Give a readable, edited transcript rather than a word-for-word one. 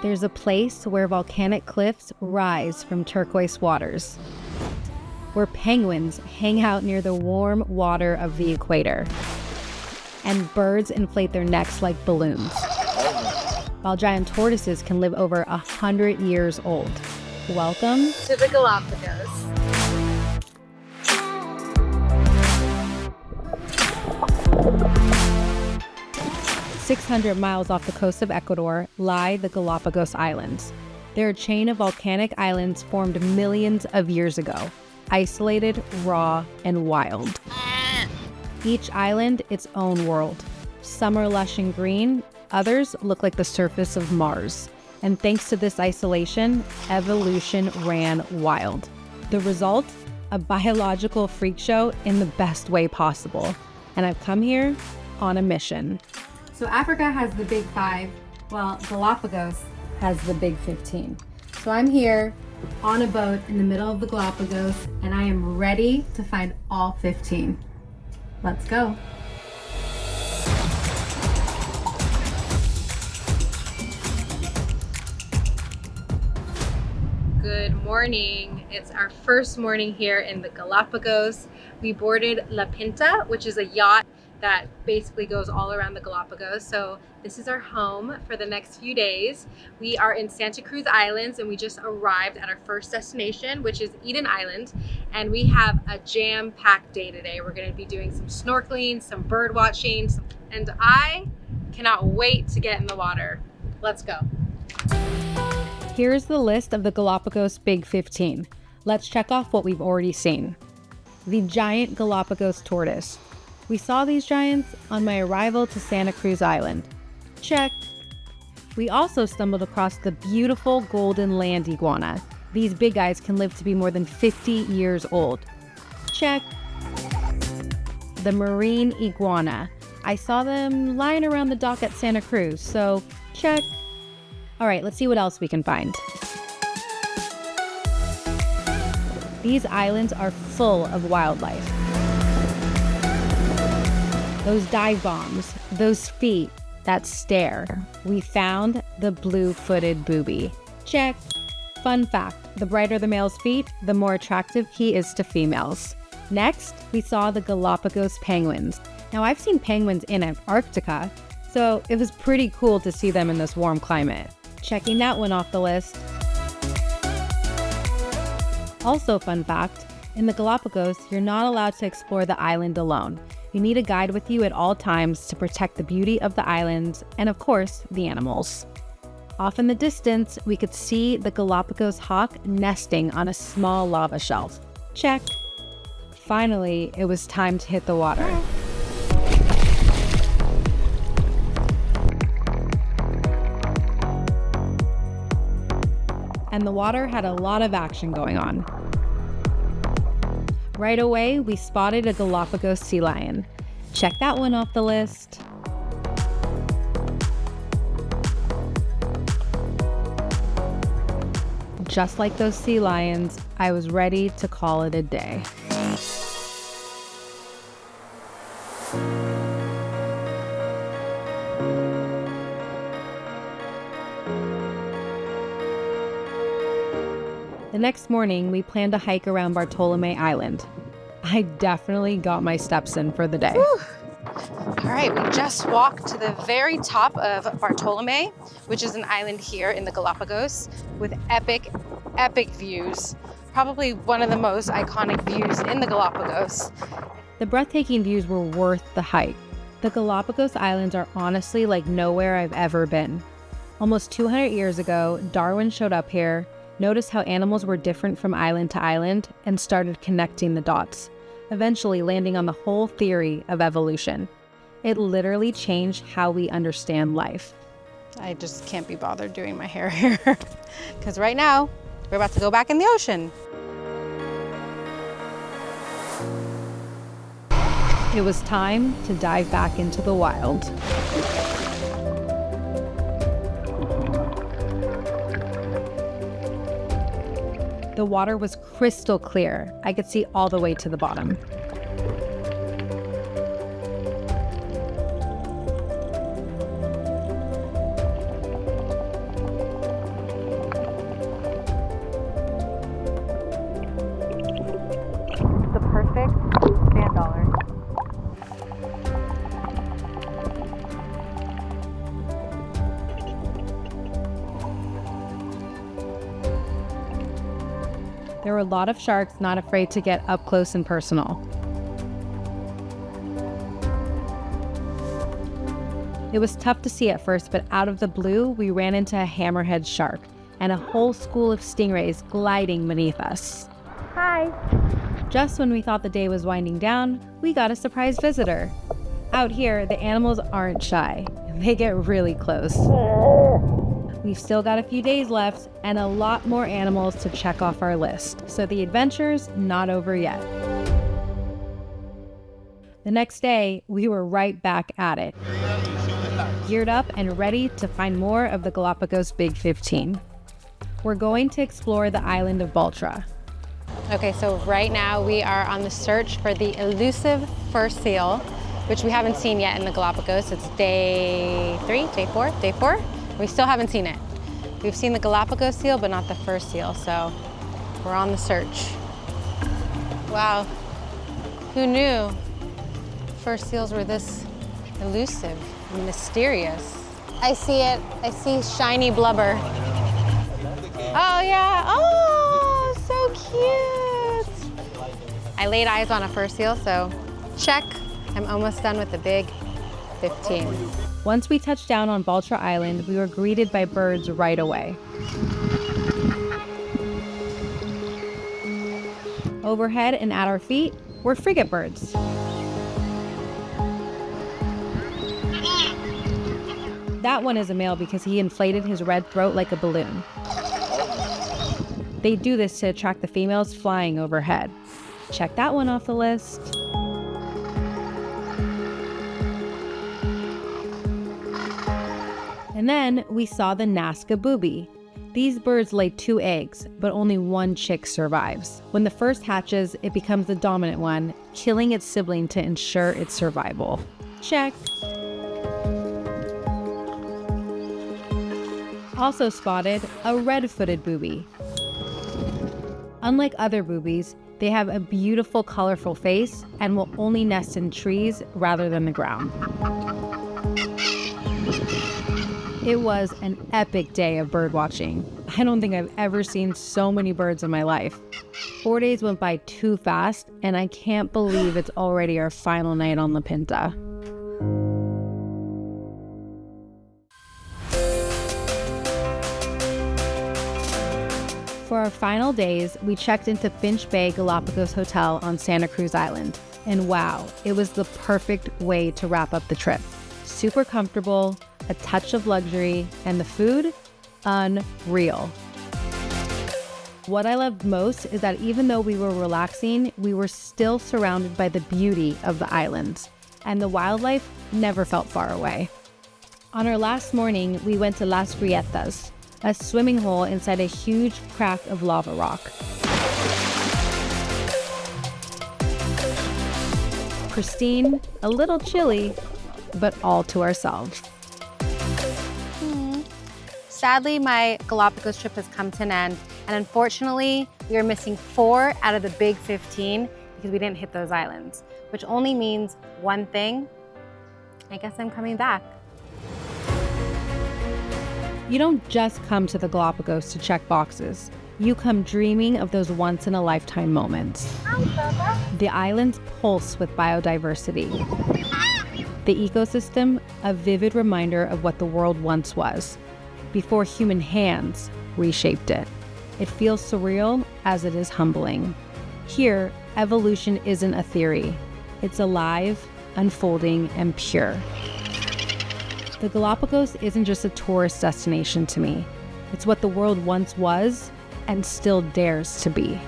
There's a place where volcanic cliffs rise from turquoise waters, where penguins hang out near the warm water of the equator, and birds inflate their necks like balloons, while giant tortoises can live over 100 years old. Welcome to the Galapagos. "600 miles off the coast of Ecuador lie the Galapagos Islands. They're a chain of volcanic islands formed millions of years ago, isolated, raw, and wild. Each island its own world. Some are lush and green, others look like the surface of Mars. And thanks to this isolation, evolution ran wild. The result? A biological freak show in the best way possible. And I've come here on a mission." So Africa has the big 5, while Galapagos has the big 15. So I'm here on a boat in the middle of the Galapagos, and I am ready to find all 15. Let's go. Good morning. It's our first morning here in the Galapagos. We boarded La Pinta, which is a yacht that basically goes all around the Galapagos. So this is our home for the next few days. We are in Santa Cruz Islands, and we just arrived at our first destination, which is Eden Island. And we have a jam-packed day today. We're gonna be doing some snorkeling, some bird watching, and I cannot wait to get in the water. Let's go. Here's the list of the Galapagos Big 15. Let's check off what we've already seen. The giant Galapagos tortoise. We saw these giants on my arrival to Santa Cruz Island. Check. We also stumbled across the beautiful golden land iguana. These big guys can live to be more than 50 years old. Check. The marine iguana. I saw them lying around the dock at Santa Cruz, so check. All right, let's see what else we can find. These islands are full of wildlife. Those dive bombs, those feet, that stare. We found the blue-footed booby. Check. Fun fact, the brighter the male's feet, the more attractive he is to females. Next, we saw the Galapagos penguins. Now, I've seen penguins in Antarctica, so it was pretty cool to see them in this warm climate. Checking that one off the list. Also, fun fact, in the Galapagos, you're not allowed to explore the island alone. You need a guide with you at all times to protect the beauty of the islands and, of course, the animals. Off in the distance, we could see the Galapagos hawk nesting on a small lava shelf. Check. Finally, it was time to hit the water. And the water had a lot of action going on. Right away, we spotted a Galapagos sea lion. Check that one off the list. Just like those sea lions, I was ready to call it a day. The next morning, we planned to hike around Bartolome Island. I definitely got my steps in for the day. Whew. All right, we just walked to the very top of Bartolome, which is an island here in the Galapagos with epic, epic views. Probably one of the most iconic views in the Galapagos. The breathtaking views were worth the hike. The Galapagos Islands are honestly like nowhere I've ever been. Almost 200 years ago, Darwin showed up here, noticed how animals were different from island to island, and started connecting the dots, eventually landing on the whole theory of evolution. It literally changed how we understand life. I just can't be bothered doing my hair here because right now we're about to go back in the ocean. It was time to dive back into the wild. The water was crystal clear. I could see all the way to the bottom. There were a lot of sharks not afraid to get up close and personal. It was tough to see at first, but out of the blue, we ran into a hammerhead shark and a whole school of stingrays gliding beneath us. Hi. Just when we thought the day was winding down, we got a surprise visitor. Out here, the animals aren't shy. They get really close. We've still got a few days left and a lot more animals to check off our list, so the adventure's not over yet. The next day, we were right back at it, geared up and ready to find more of the Galapagos Big 15. We're going to explore the island of Baltra. Okay, so right now we are on the search for the elusive fur seal, which we haven't seen yet in the Galapagos. It's day 3, day 4, day 4. We still haven't seen it. We've seen the Galapagos seal, but not the fur seal, so we're on the search. Wow, who knew fur seals were this elusive and mysterious? I see it, I see shiny blubber. Oh yeah, oh, so cute. I laid eyes on a fur seal, so check. I'm almost done with the Big 15. Once we touched down on Baltra Island, we were greeted by birds right away. Overhead and at our feet were frigate birds. That one is a male because he inflated his red throat like a balloon. They do this to attract the females flying overhead. Check that one off the list. And then we saw the Nazca booby. These birds lay 2 eggs, but only one chick survives. When the first hatches, it becomes the dominant one, killing its sibling to ensure its survival. Check. Also spotted a red-footed booby. Unlike other boobies, they have a beautiful, colorful face and will only nest in trees rather than the ground. It was an epic day of bird watching. I don't think I've ever seen so many birds in my life. 4 days went by too fast, and I can't believe it's already our final night on La Pinta. For our final days, we checked into Finch Bay Galapagos Hotel on Santa Cruz Island. And wow, it was the perfect way to wrap up the trip. Super comfortable, a touch of luxury, and the food, unreal. What I loved most is that even though we were relaxing, we were still surrounded by the beauty of the islands, and the wildlife never felt far away. On our last morning, we went to Las Grietas, a swimming hole inside a huge crack of lava rock. Pristine, a little chilly, but all to ourselves. Sadly, my Galapagos trip has come to an end, and unfortunately, we are missing 4 out of the Big 15 because we didn't hit those islands, which only means one thing: I guess I'm coming back. You don't just come to the Galapagos to check boxes. You come dreaming of those once-in-a-lifetime moments. The islands pulse with biodiversity. The ecosystem, a vivid reminder of what the world once was, before human hands reshaped it. It feels surreal as it is humbling. Here, evolution isn't a theory. It's alive, unfolding, and pure. The Galapagos isn't just a tourist destination to me. It's what the world once was and still dares to be.